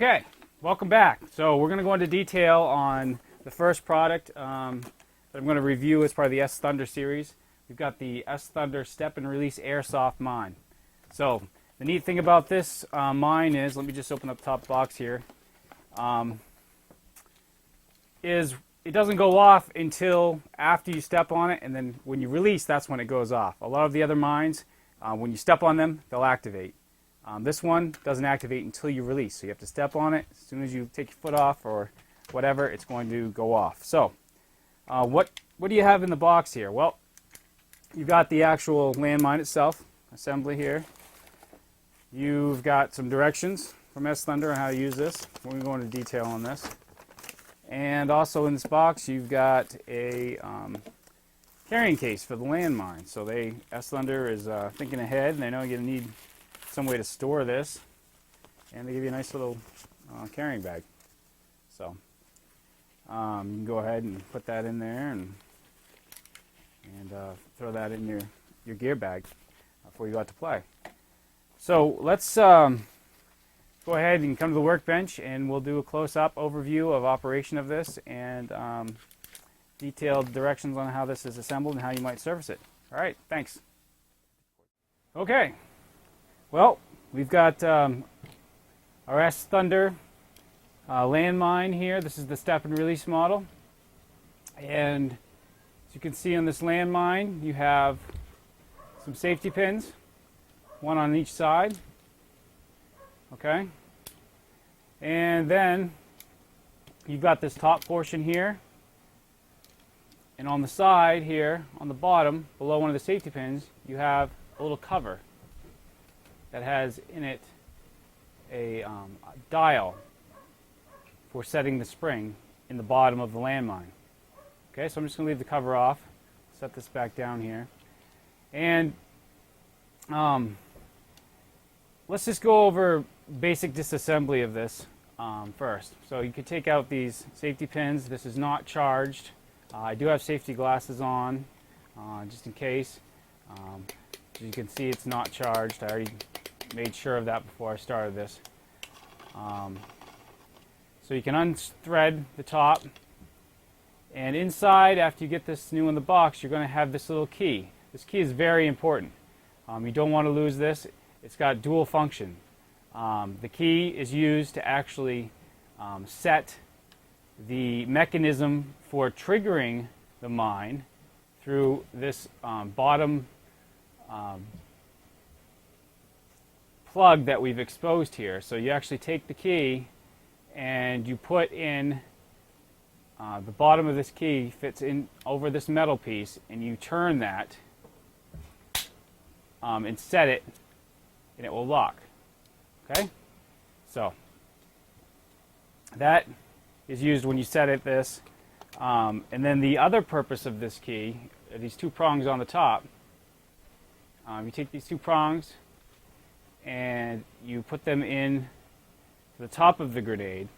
Okay, welcome back. So we're going to go into detail on the first product that I'm going to review as part of the S Thunder series. We've got the S Thunder Step and Release Airsoft Mine. So the neat thing about this mine is, let me just open up the top box here, is it doesn't go off until after you step on it, and then when you release, that's when it goes off. A lot of the other mines, when you step on them, they'll activate. This one doesn't activate until you release, so you have to step on it. As soon as you take your foot off or whatever, it's going to go off. So what do you have in the box here? Well, you've got the actual landmine itself, assembly here. You've got some directions from S Thunder on how to use this. We're going to go into detail on this. And also in this box, you've got a carrying case for the landmine. So S Thunder is thinking ahead, and they know you're going to need some way to store this, and they give you a nice little carrying bag. So you can go ahead and put that in there and throw that in your gear bag before you go out to play. So let's go ahead and come to the workbench, and we'll do a close-up overview of operation of this and detailed directions on how this is assembled and how you might service it. All right, thanks. Okay. Well, we've got our S Thunder landmine here. This is the step and release model. And as you can see on this landmine, you have some safety pins, one on each side. Okay. And then you've got this top portion here. And on the side here, on the bottom, below one of the safety pins, you have a little cover that has in it a dial for setting the spring in the bottom of the landmine. Okay, so I'm just going to leave the cover off, set this back down here, and let's just go over basic disassembly of this first. So you could take out these safety pins. This is not charged. I do have safety glasses on, just in case. As you can see, it's not charged. I already made sure of that before I started this. So you can unthread the top, and inside, after you get this new in the box, you're going to have this little key. This key is very important. You don't want to lose this. It's got dual function. The key is used to actually set the mechanism for triggering the mine through this bottom plug that we've exposed here. So you actually take the key and you put in the bottom of this key fits in over this metal piece, and you turn that and set it, and it will lock. Okay, so that is used when you set it this, and then the other purpose of this key are these two prongs on the top. You take these two prongs and you put them in to the top of the grenade,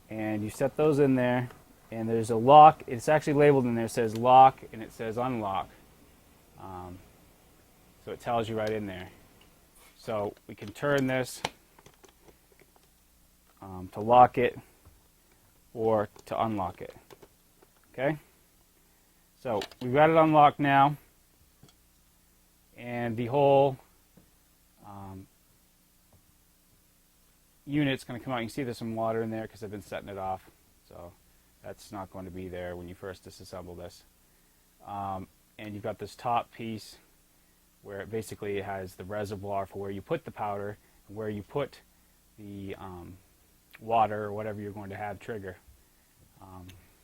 and you set those in there, and there's a lock. It's actually labeled in there. It says lock and it says unlock, so it tells you right in there. So we can turn this to lock it or to unlock it. Okay, so we've got it unlocked now, and the whole unit's going to come out. You can see there's some water in there because I've been setting it off, so that's not going to be there when you first disassemble this. And you've got this top piece where it basically has the reservoir for where you put the powder and where you put the water or whatever you're going to have trigger.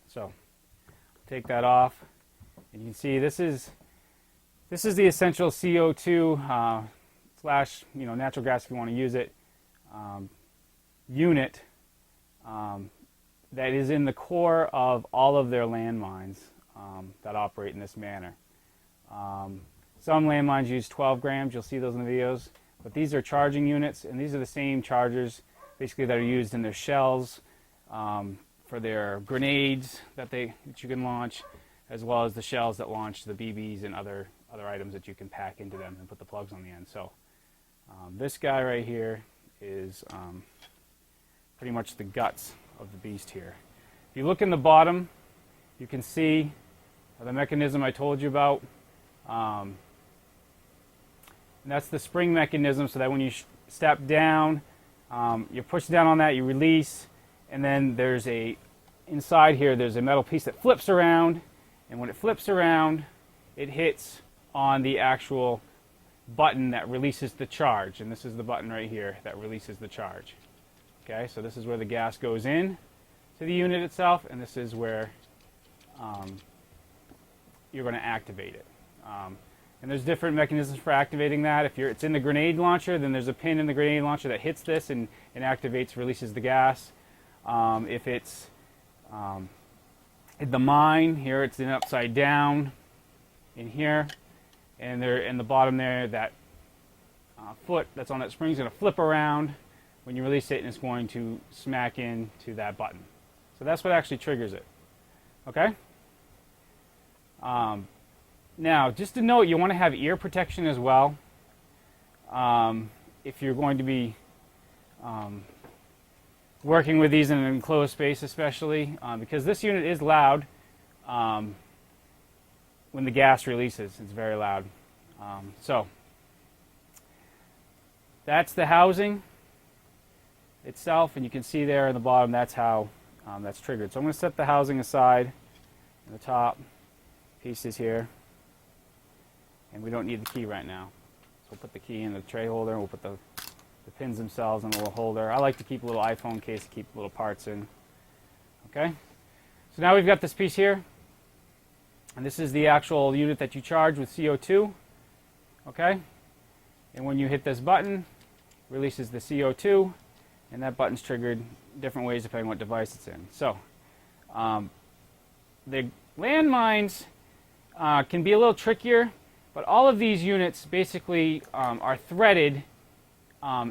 So take that off, and you can see this is the essential CO2 slash natural gas if you want to use it unit that is in the core of all of their landmines that operate in this manner. Some landmines use 12 grams. You'll see those in the videos. But these are charging units, and these are the same chargers basically that are used in their shells, for their grenades that you can launch, as well as the shells that launch the BBs and other items that you can pack into them and put the plugs on the end. So this guy right here is pretty much the guts of the beast here. If you look in the bottom, you can see the mechanism I told you about. And that's the spring mechanism, so that when you step down, you push down on that, you release, and then there's inside here there's a metal piece that flips around, and when it flips around, it hits on the actual button that releases the charge, and this is the button right here that releases the charge. Okay, so this is where the gas goes in to the unit itself, and this is where you're going to activate it. And there's different mechanisms for activating that. If it's in the grenade launcher, then there's a pin in the grenade launcher that hits this and activates, releases the gas. If it's in the mine, here it's in upside down in here, and there in the bottom there, that foot that's on that spring is going to flip around when you release it, and it's going to smack into that button. So that's what actually triggers it. Okay? Now, just to note, you want to have ear protection as well. If you're going to be working with these in an enclosed space especially, because this unit is loud when the gas releases. It's very loud. So, that's the housing itself, and you can see there in the bottom that's how that's triggered. So I'm going to set the housing aside, and the top pieces here, and we don't need the key right now. So we'll put the key in the tray holder, and we'll put the pins themselves in a little holder. I like to keep a little iPhone case to keep little parts in. Okay, so now we've got this piece here, and this is the actual unit that you charge with CO2. Okay, and when you hit this button, it releases the CO2, and that button's triggered different ways depending on what device it's in. So the landmines can be a little trickier, but all of these units basically are threaded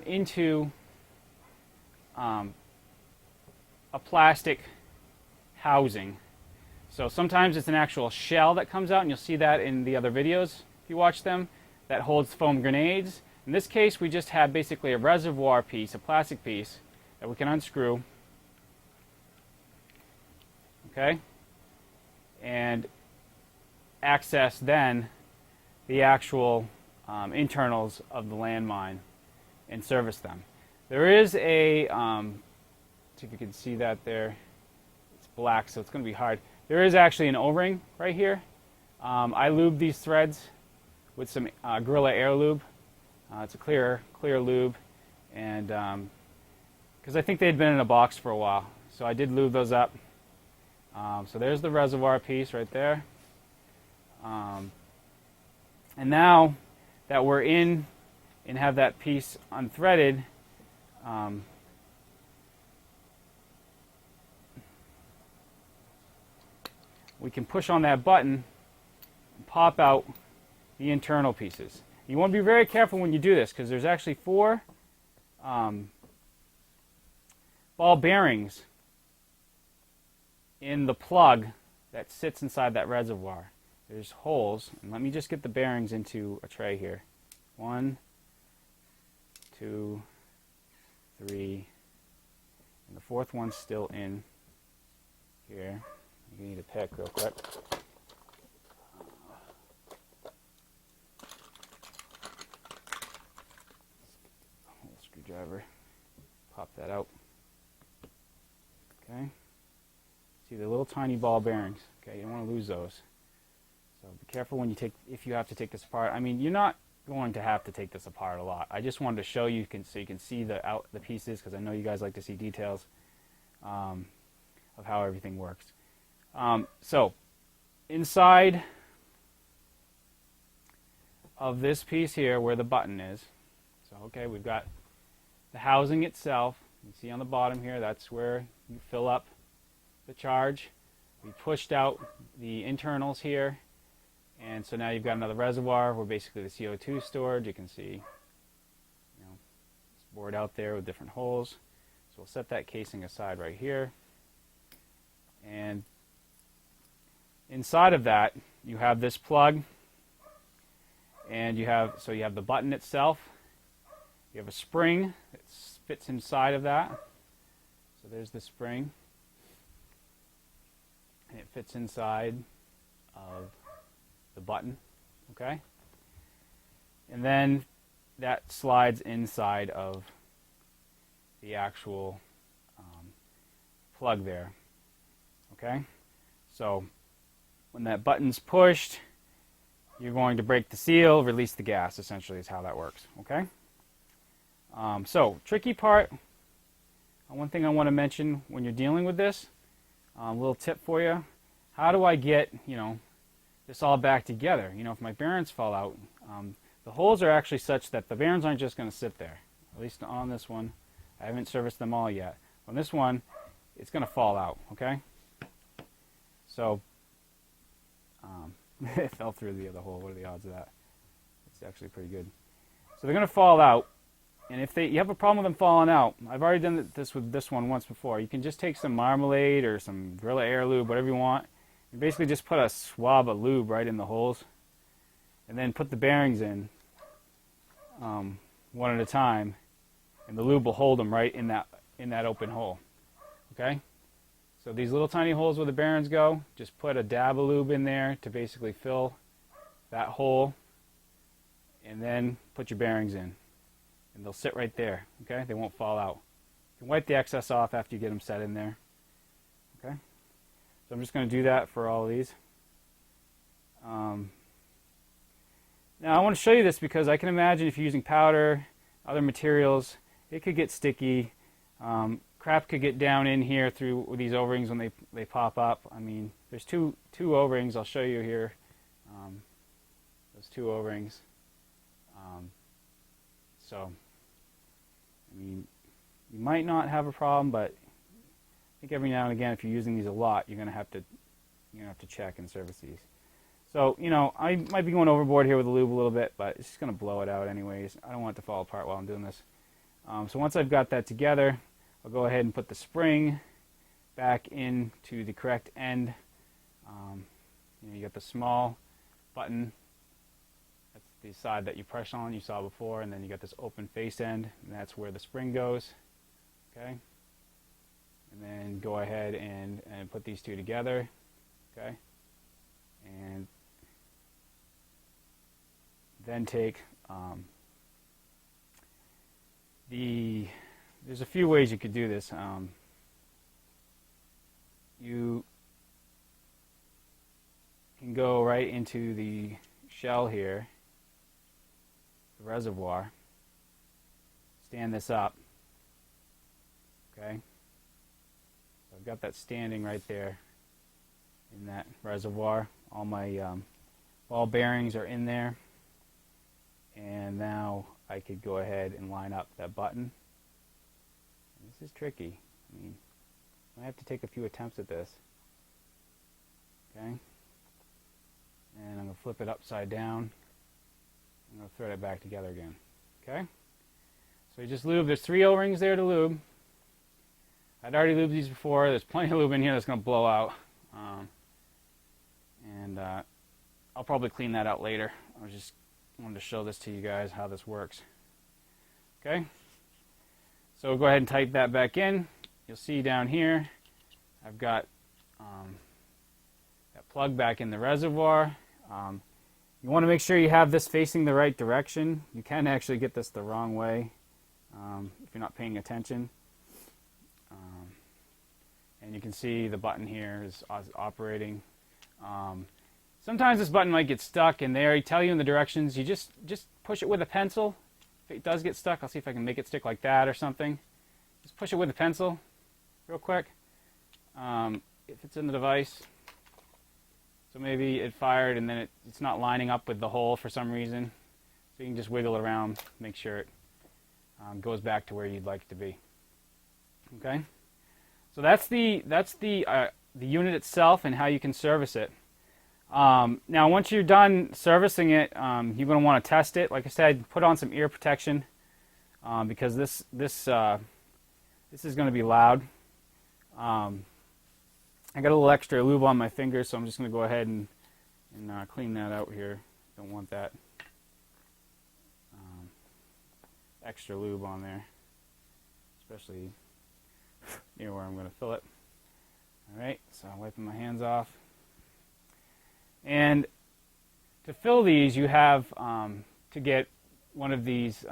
into a plastic housing. So sometimes it's an actual shell that comes out, and you'll see that in the other videos if you watch them, that holds foam grenades. In this case, we just have basically a reservoir piece, a plastic piece, that we can unscrew. Okay? And access then the actual internals of the landmine and service them. There is a, see if you can see that there, it's black so it's going to be hard. There is actually an O-ring right here. I lube these threads with some Gorilla Air Lube. It's a clear lube, and because I think they'd been in a box for a while, so I did lube those up. So there's the reservoir piece right there. And now that we're in and have that piece unthreaded, we can push on that button and pop out the internal pieces. You want to be very careful when you do this, because there's actually 4 ball bearings in the plug that sits inside that reservoir. There's holes, and let me just get the bearings into a tray here. 1, 2, 3, and the 4th one's still in here. You need a pick real quick. Screwdriver. Pop that out. Okay. See the little tiny ball bearings. Okay, you don't want to lose those. So be careful when if you have to take this apart. I mean, you're not going to have to take this apart a lot. I just wanted to show you, so you can see the pieces, because I know you guys like to see details of how everything works. So inside of this piece here, where the button is, so okay, we've got the housing itself. You see on the bottom here, that's where you fill up the charge. We pushed out the internals here, and so now you've got another reservoir where basically the CO2 is stored. You can see, it's bored out there with different holes. So we'll set that casing aside right here, and inside of that you have this plug, and you have the button itself, You have a spring that fits inside of that. So there's the spring. And it fits inside of the button, okay? And then that slides inside of the actual plug there, okay? So when that button's pushed, you're going to break the seal, release the gas, essentially is how that works, okay? So, tricky part, one thing I want to mention when you're dealing with this, a little tip for you, how do I get, this all back together? If my bearings fall out, the holes are actually such that the bearings aren't just going to sit there, at least on this one. I haven't serviced them all yet. On this one, it's going to fall out, okay? So, it fell through the other hole. What are the odds of that? It's actually pretty good. So they're going to fall out. And if you have a problem with them falling out, I've already done this with this one once before. You can just take some Marmalade or some Gorilla Air Lube, whatever you want. You basically just put a swab of lube right in the holes. And then put the bearings in one at a time. And the lube will hold them right in that open hole. Okay? So these little tiny holes where the bearings go, just put a dab of lube in there to basically fill that hole, and then put your bearings in. And they'll sit right there, okay? They won't fall out. You can wipe the excess off after you get them set in there, okay? So I'm just going to do that for all of these. Now I want to show you this because I can imagine if you're using powder, other materials, it could get sticky. Crap could get down in here through these O-rings when they pop up. I mean, there's two O-rings I'll show you here. Those two O-rings. So, I mean, you might not have a problem, but I think every now and again, if you're using these a lot, you're gonna have to check and service these. So, I might be going overboard here with the lube a little bit, but it's just gonna blow it out anyways. I don't want it to fall apart while I'm doing this. So once I've got that together, I'll go ahead and put the spring back into the correct end. You got the small button. That's the side that you press on, you saw before, and then you got this open face end, and that's where the spring goes. Okay? And then go ahead and put these two together. Okay? And then take there's a few ways you could do this. You can go right into the shell here, the reservoir, stand this up, okay? So I've got that standing right there in that reservoir. All my ball bearings are in there, and now I could go ahead and line up that button. This is tricky. I mean, I have to take a few attempts at this. Okay? And I'm going to flip it upside down. I'm going to thread it back together again. Okay? So you just lube. There's 3 O-rings there to lube. I'd already lubed these before. There's plenty of lube in here that's going to blow out. I'll probably clean that out later. I just wanted to show this to you guys, how this works. Okay? So go ahead and type that back in. You'll see down here, I've got that plug back in the reservoir. You want to make sure you have this facing the right direction. You can actually get this the wrong way if you're not paying attention. And you can see the button here is operating. Sometimes this button might get stuck, and they already tell you in the directions. You just push it with a pencil. If it does get stuck, I'll see if I can make it stick like that or something. Just push it with a pencil real quick. If it's in the device. So maybe it fired and then it's not lining up with the hole for some reason. So you can just wiggle it around, make sure it goes back to where you'd like it to be. Okay? So that's the unit itself and how you can service it. Now, once you're done servicing it, you're going to want to test it. Like I said, put on some ear protection because this is going to be loud. I got a little extra lube on my fingers, so I'm just going to go ahead and clean that out here. Don't want that extra lube on there, especially near where I'm going to fill it. Alright, so I'm wiping my hands off. And to fill these, you have to get one of these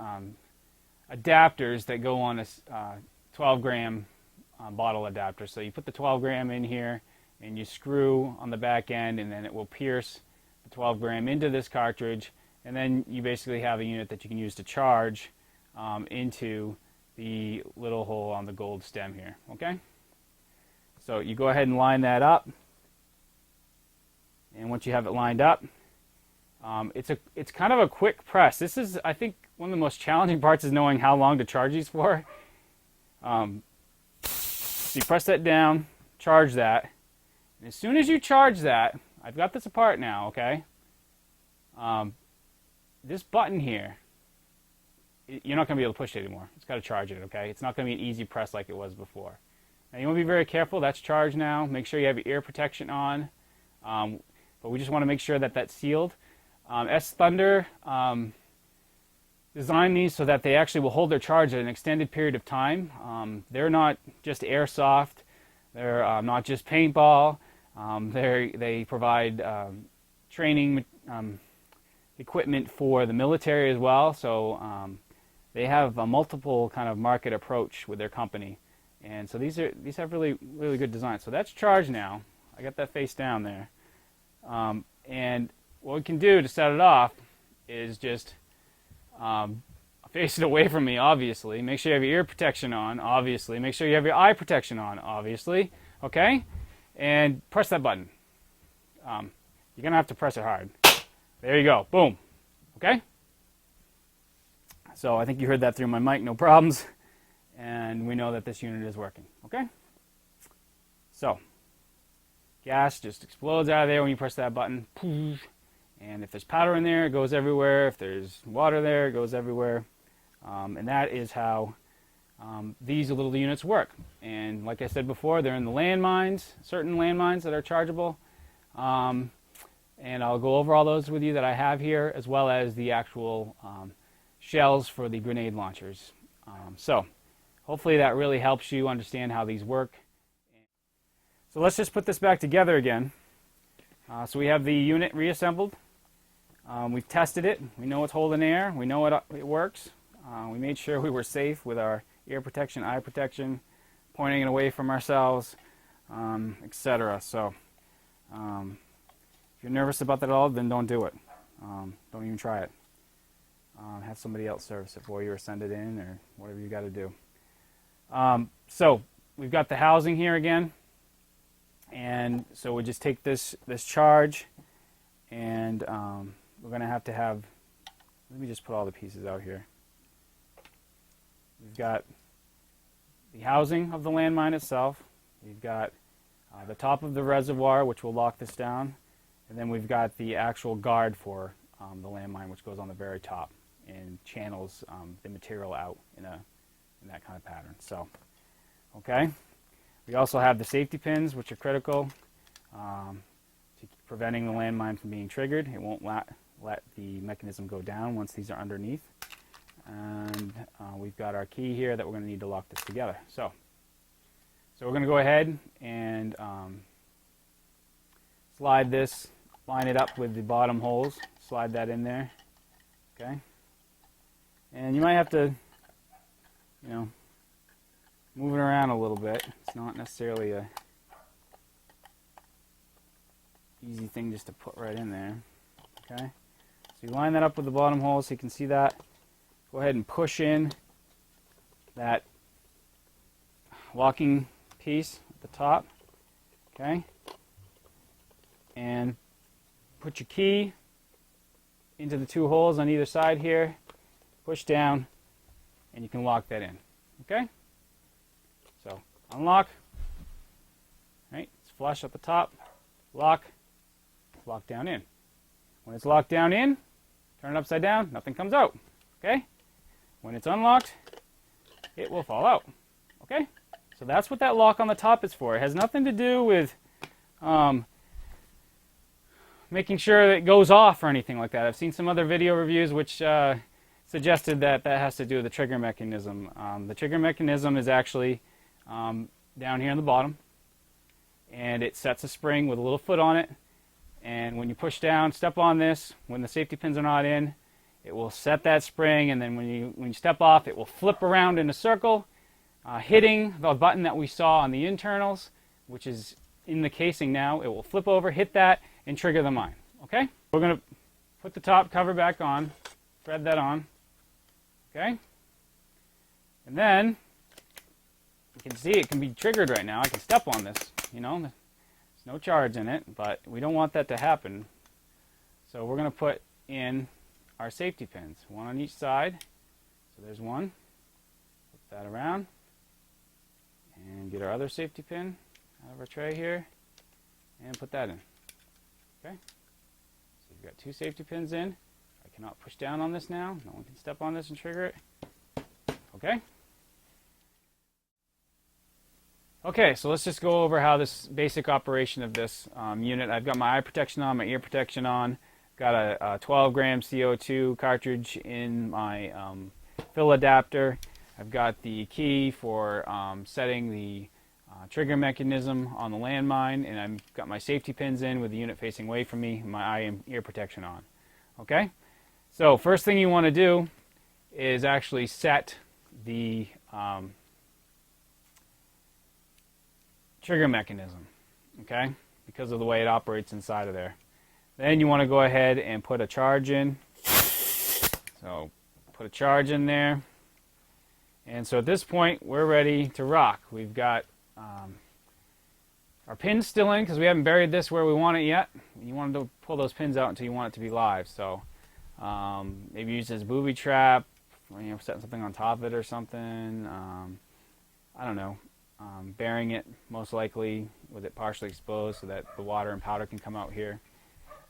adapters that go on a 12-gram bottle adapter. So you put the 12-gram in here, and you screw on the back end, and then it will pierce the 12-gram into this cartridge, and then you basically have a unit that you can use to charge into the little hole on the gold stem here. Okay? So you go ahead and line that up, and once you have it lined up, it's kind of a quick press. This is, I think, one of the most challenging parts is knowing how long to charge these for. So you press that down, charge that, and as soon as you charge that, I've got this apart now, okay? This button here, you're not going to be able to push it anymore. It's got to charge it, okay? It's not going to be an easy press like it was before. Now you want to be very careful. That's charged now. Make sure you have your ear protection on. But we just want to make sure that that's sealed. S Thunder designed these so that they actually will hold their charge at an extended period of time. They're not just airsoft. They're not just paintball. They provide training equipment for the military as well. So they have a multiple kind of market approach with their company. And so these have really good design. So that's charged now. I got that face down there. And what we can do to set it off is just face it away from me, obviously. Make sure you have your ear protection on, obviously. Make sure you have your eye protection on, obviously. Okay? And press that button. You're going to have to press it hard. There you go. Boom. Okay? So I think you heard that through my mic, no problems. And we know that this unit is working. Okay? So, gas just explodes out of there when you press that button. And if there's powder in there, it goes everywhere. If there's water there, it goes everywhere. And that is how these little units work. And like I said before, they're in the landmines, certain landmines that are chargeable. And I'll go over all those with you that I have here, as well as the actual shells for the grenade launchers. So hopefully that really helps you understand how these work. So let's just put this back together again. So we have the unit reassembled. We've tested it. We know it's holding air. We know it works. We made sure we were safe with our ear protection, eye protection, pointing it away from ourselves, etc. So if you're nervous about that at all, then don't do it. Don't even try it. Have somebody else service it for you or send it in or whatever you got to do. So we've got the housing here again. And so we just take this charge, and we're going to have, let me just put all the pieces out here. We've got the housing of the landmine itself. We've got the top of the reservoir, which will lock this down. And then we've got the actual guard for the landmine, which goes on the very top and channels the material out in that kind of pattern. So, okay. We also have the safety pins, which are critical to preventing the landmine from being triggered. It won't let the mechanism go down once these are underneath. And we've got our key here that we're going to need to lock this together. So we're going to go ahead and slide this, line it up with the bottom holes, slide that in there. Okay. And you might have to, move it around a little bit. It's not necessarily a easy thing just to put right in there. Okay, so you line that up with the bottom hole so you can see that. Go ahead and push in that locking piece at the top. Okay, and put your key into the two holes on either side here. Push down, and you can lock that in. Okay. So unlock, right? It's flush at the top, lock down in. When it's locked down in, turn it upside down, nothing comes out, okay? When it's unlocked, it will fall out, okay? So that's what that lock on the top is for. It has nothing to do with making sure that it goes off or anything like that. I've seen some other video reviews which suggested that that has to do with the trigger mechanism. The trigger mechanism is actually down here on the bottom, and it sets a spring with a little foot on it, and when you push down, step on this, when the safety pins are not in, it will set that spring, and then when you step off, it will flip around in a circle, hitting the button that we saw on the internals, which is in the casing now. It will flip over, hit that, and trigger the mine. Okay? We're going to put the top cover back on, thread that on. Okay? And then you can see it can be triggered right now. I can step on this, you know, there's no charge in it, but we don't want that to happen. So we're going to put in our safety pins, one on each side. So there's one. Flip that around and get our other safety pin out of our tray here and put that in. Okay? So you've got two safety pins in. I cannot push down on this now. No one can step on this and trigger it. Okay? Okay, so let's just go over how this basic operation of this unit. I've got my eye protection on, my ear protection on. Got a 12 gram CO2 cartridge in my fill adapter. I've got the key for setting the trigger mechanism on the landmine, and I've got my safety pins in with the unit facing away from me, and my eye and ear protection on. Okay? So first thing you want to do is actually set the trigger mechanism, okay, because of the way it operates inside of there. Then you want to go ahead and put a charge in. So put a charge in there. And so at this point, we're ready to rock. We've got our pins still in because we haven't buried this where we want it yet. You want to pull those pins out until you want it to be live. So maybe use this booby trap, or, you know, set something on top of it or something. I don't know. Burying it most likely with it partially exposed so that the water and powder can come out here.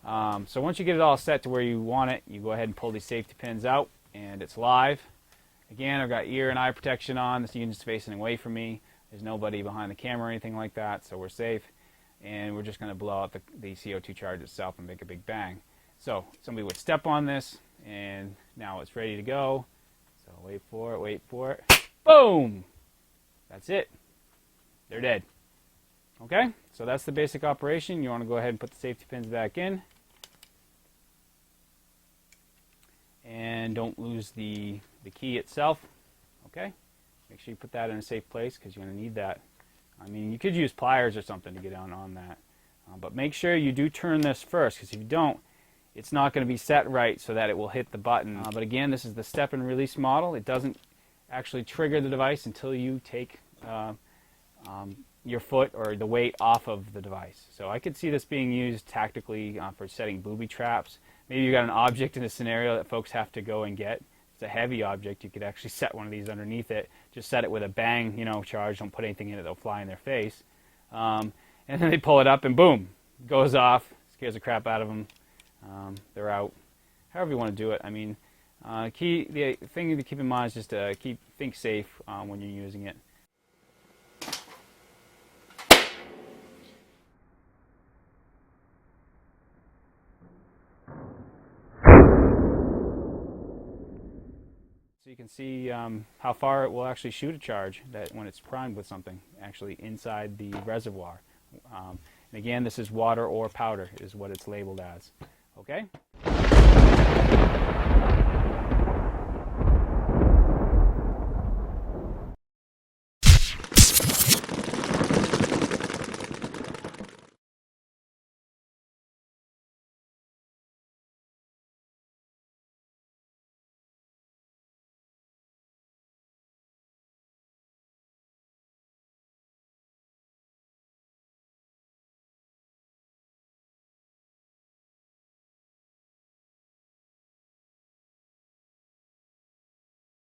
So once you get it all set to where you want it, you go ahead and pull these safety pins out, and it's live. Again, I've got ear and eye protection on. This unit's facing away from me. There's nobody behind the camera or anything like that, so we're safe. And we're just going to blow out the CO2 charge itself and make a big bang. So somebody would step on this, and now it's ready to go. So wait for it, wait for it. Boom! That's it. They're dead. Okay, so that's the basic operation. You want to go ahead and put the safety pins back in. And don't lose the key itself. Okay, make sure you put that in a safe place because you're going to need that. I mean, you could use pliers or something to get down on that. But make sure you do turn this first, because if you don't, it's not going to be set right so that it will hit the button. But again, this is the step and release model. It doesn't actually trigger the device until you take your foot or the weight off of the device. So I could see this being used tactically for setting booby traps. Maybe you got an object in a scenario that folks have to go and get. It's a heavy object. You could actually set one of these underneath it. Just set it with a bang, you know, charge. Don't put anything in it. They'll fly in their face. And then they pull it up and boom, goes off. Scares the crap out of them. They're out. However you want to do it. I mean, the thing to keep in mind is just to think safe when you're using it. So you can see how far it will actually shoot a charge that when it's primed with something actually inside the reservoir. And again, this is water or powder is what it's labeled as. Okay?